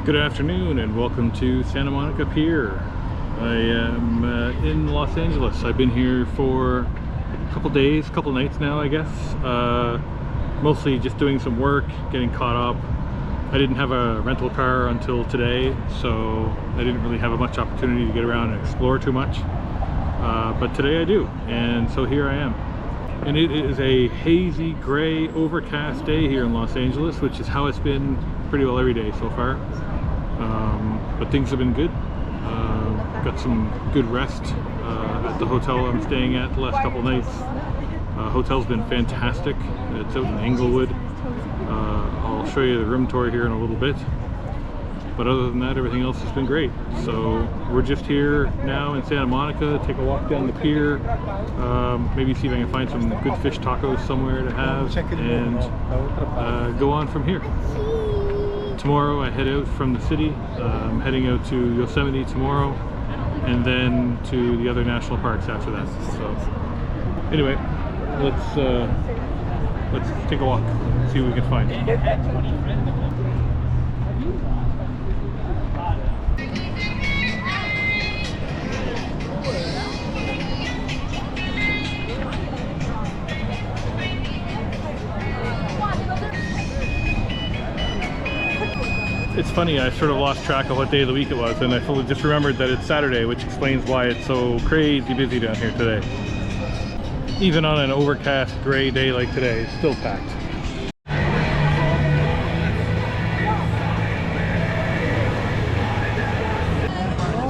Good afternoon and welcome to Santa Monica Pier. I am in Los Angeles. I've been here for a couple days, couple nights now, I guess. Mostly just doing some work, getting caught up. I didn't have a rental car until today, so I didn't really have much opportunity to get around and explore too much. But today I do, and so here I am. And it is a hazy, gray, overcast day here in Los Angeles, which is how it's been pretty well every day so far. But things have been good. Got some good rest at the hotel I'm staying at the last couple nights. Hotel's been fantastic. It's out in Englewood. I'll show you the room tour here in a little bit. But other than that, everything else has been great. So we're just here now in Santa Monica. Take a walk down the pier. Maybe see if I can find some good fish tacos somewhere to have, and go on from here. Tomorrow I head out from the city. I'm heading out to Yosemite tomorrow, and then to the other national parks after that. So anyway, let's take a walk, see what we can find. It's funny, I sort of lost track of what day of the week it was, and I fully just remembered that it's Saturday, which explains why it's so crazy busy down here today. Even on an overcast gray day like today, it's still packed.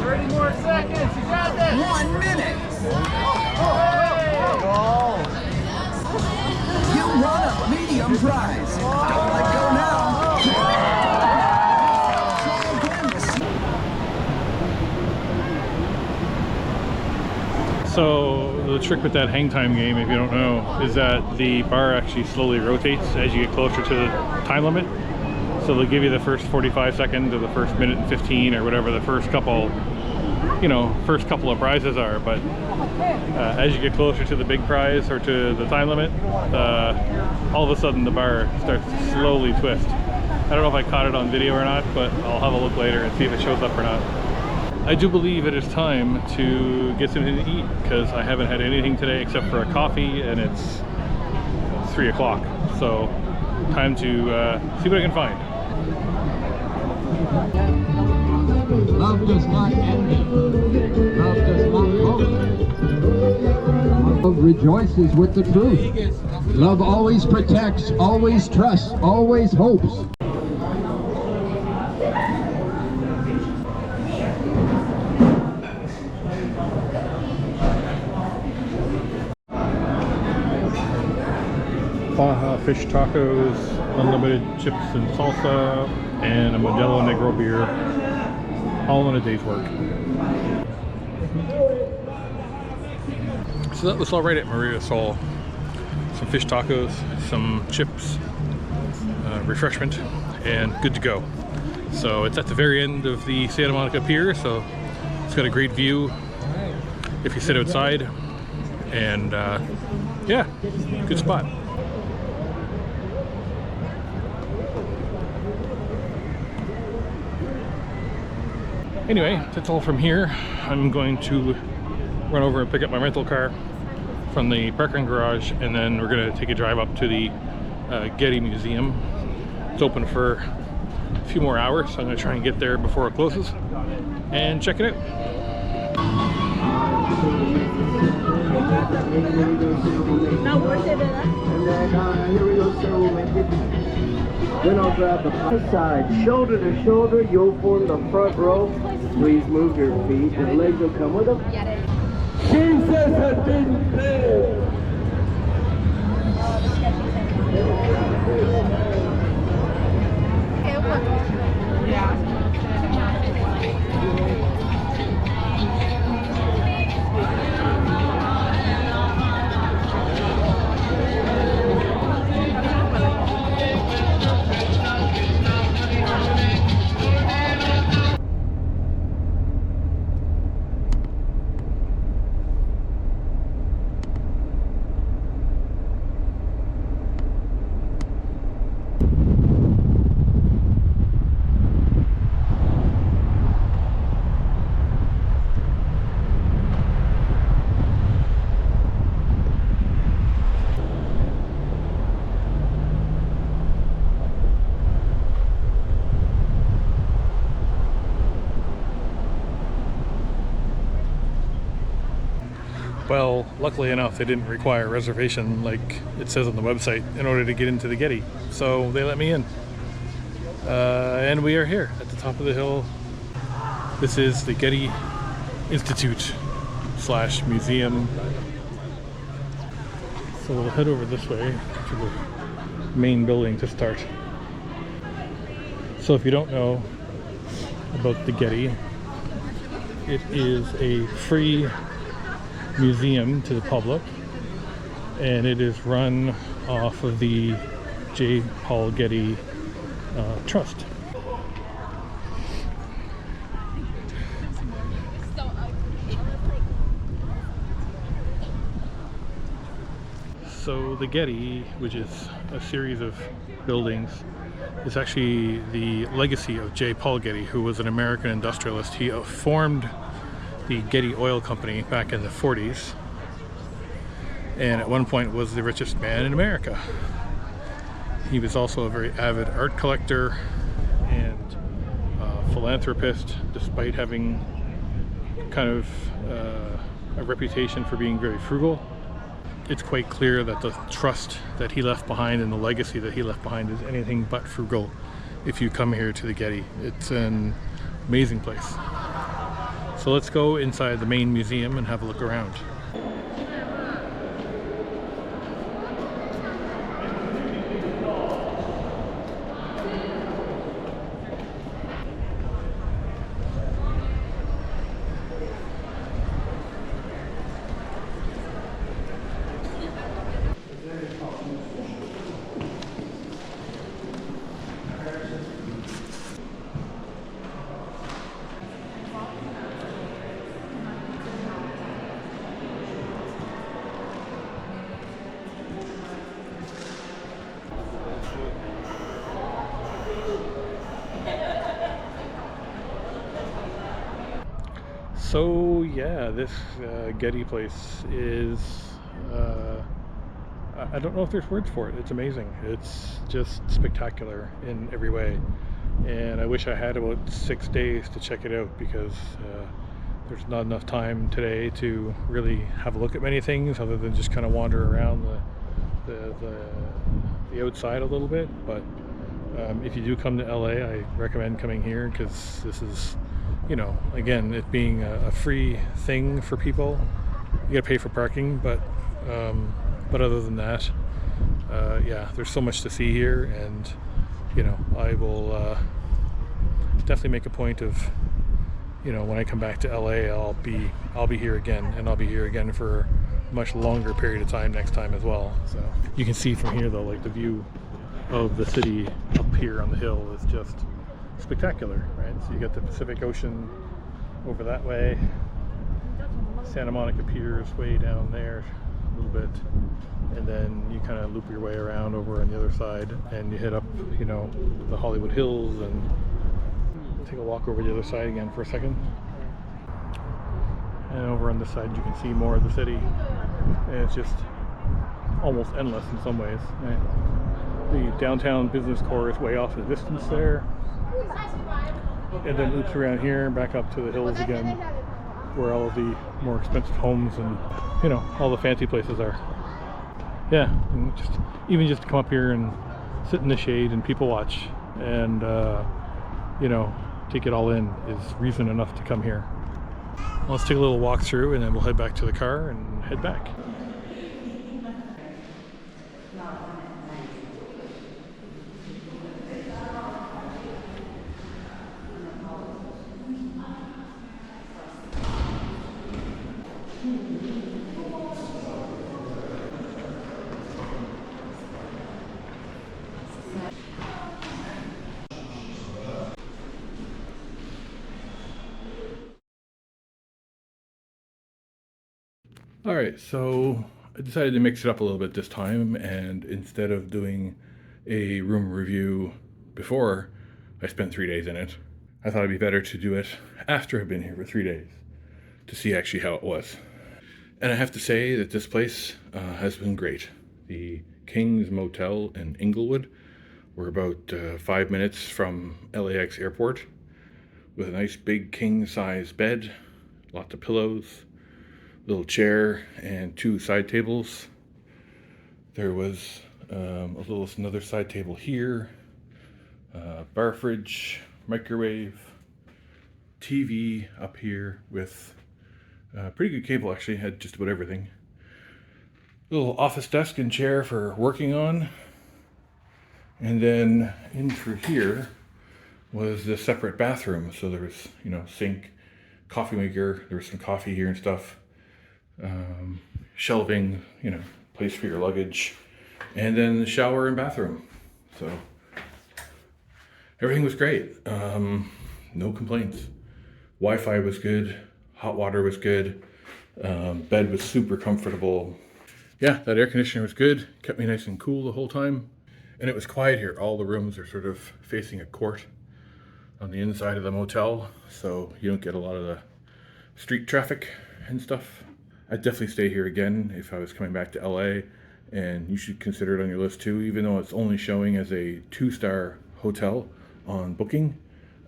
30 more seconds, you got this! 1 minute! You won a medium prize! Don't let go now! So the trick with that hang time game, if you don't know, is that the bar actually slowly rotates as you get closer to the time limit. So they'll give you the first 45 seconds or the first minute and 15 or whatever the first couple of prizes are. But as you get closer to the big prize or to the time limit, all of a sudden the bar starts to slowly twist. I don't know if I caught it on video or not, but I'll have a look later and see if it shows up or not. I do believe it is time to get something to eat, because I haven't had anything today except for a coffee, and it's 3 o'clock. So time to see what I can find. Love does not envy. Love does not hope. Love rejoices with the truth. Love always protects, always trusts, always hopes. Baja fish tacos, unlimited chips and salsa, and a Modelo Negro beer, all in a day's work. So that was all right at Maria Sol. Some fish tacos, some chips, refreshment, and good to go. So it's at the very end of the Santa Monica Pier, so it's got a great view if you sit outside, and yeah, good spot. Anyway, that's all from here. I'm going to run over and pick up my rental car from the parking garage, and then we're going to take a drive up to the Getty Museum. It's open for a few more hours, so I'm going to try and get there before it closes and check it out. Not worth it, Here we go, sir. We'll make it. Then I'll grab the side, shoulder to shoulder. You'll form the front row. Please move your feet. Your legs will come with them. Jesus has been cleared. Well, luckily enough, they didn't require a reservation like it says on the website in order to get into the Getty. So they let me in. And we are here at the top of the hill. This is the Getty Institute / museum. So we'll head over this way to the main building to start. So if you don't know about the Getty, it is a free museum to the public, and it is run off of the J. Paul Getty Trust. So the Getty, which is a series of buildings, is actually the legacy of J. Paul Getty, who was an American industrialist. He formed the Getty Oil Company back in the 40s, and at one point was the richest man in America. He was also a very avid art collector and philanthropist, despite having kind of a reputation for being very frugal. It's quite clear that the trust that he left behind and the legacy that he left behind is anything but frugal if you come here to the Getty. It's an amazing place. So let's go inside the main museum and have a look around. So yeah, this Getty place is, I don't know if there's words for it. It's amazing. It's just spectacular in every way. And I wish I had about 6 days to check it out, because there's not enough time today to really have a look at many things other than just kind of wander around the outside a little bit. But if you do come to LA, I recommend coming here, because this is, you know, again, it being a free thing for people. You gotta pay for parking, but other than that, yeah, there's so much to see here, and you know, I will definitely make a point of, you know, when I come back to LA, I'll be here again, and I'll be here again for a much longer period of time next time as well. So you can see from here though, like the view of the city up here on the hill is just spectacular, right? So you got the Pacific Ocean over that way, Santa Monica Pier is way down there a little bit, and then you kind of loop your way around over on the other side, and you hit up, you know, the Hollywood Hills, and take a walk over the other side again for a second. And over on this side you can see more of the city, and it's just almost endless in some ways, right? The downtown business core is way off in the distance there, and then loops around here back up to the hills again, where all of the more expensive homes and, you know, all the fancy places are. Yeah, and just to come up here and sit in the shade and people watch and you know, take it all in is reason enough to come here. Let's take a little walk through, and then we'll head back to the car and head back. Alright, so I decided to mix it up a little bit this time, and instead of doing a room review before I spent 3 days in it, I thought it'd be better to do it after I've been here for 3 days to see actually how it was. And I have to say that this place has been great. The King's Motel in Inglewood, we're about 5 minutes from LAX airport, with a nice big king size bed, lots of pillows, little chair and 2 side tables. There was another side table here, bar fridge, microwave, TV up here with pretty good cable actually, had just about everything. Little office desk and chair for working on. And then in through here was the separate bathroom. So there was, you know, sink, coffee maker, there was some coffee here and stuff. Shelving, you know, place for your luggage. And then the shower and bathroom. So everything was great. No complaints. Wi-Fi was good. Hot water was good. Bed was super comfortable. Yeah, that air conditioner was good. Kept me nice and cool the whole time. And it was quiet here. All the rooms are sort of facing a court on the inside of the motel, so you don't get a lot of the street traffic and stuff. I'd definitely stay here again if I was coming back to LA, and you should consider it on your list too, even though it's only showing as a 2-star hotel on Booking.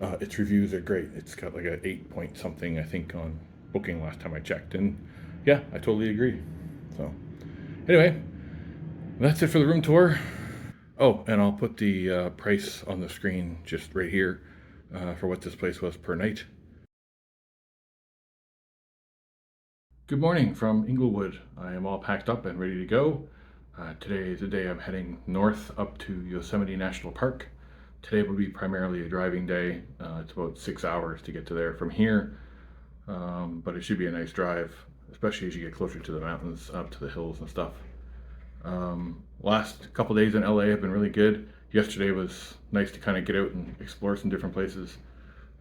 Its reviews are great. It's got like a 8 point something, I think, on Booking last time I checked, and yeah, I totally agree. So anyway, that's it for the room tour. Oh, and I'll put the price on the screen just right here for what this place was per night. Good morning from Inglewood. I am all packed up and ready to go. Today is the day I'm heading north up to Yosemite National Park. Today will be primarily a driving day. It's about 6 hours to get to there from here, but it should be a nice drive, especially as you get closer to the mountains, up to the hills and stuff. Last couple days in LA have been really good. Yesterday was nice to kind of get out and explore some different places.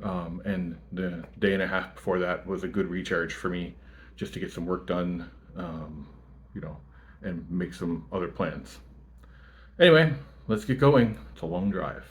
And the day and a half before that was a good recharge for me, just to get some work done, you know, and make some other plans. Anyway, let's get going. It's a long drive.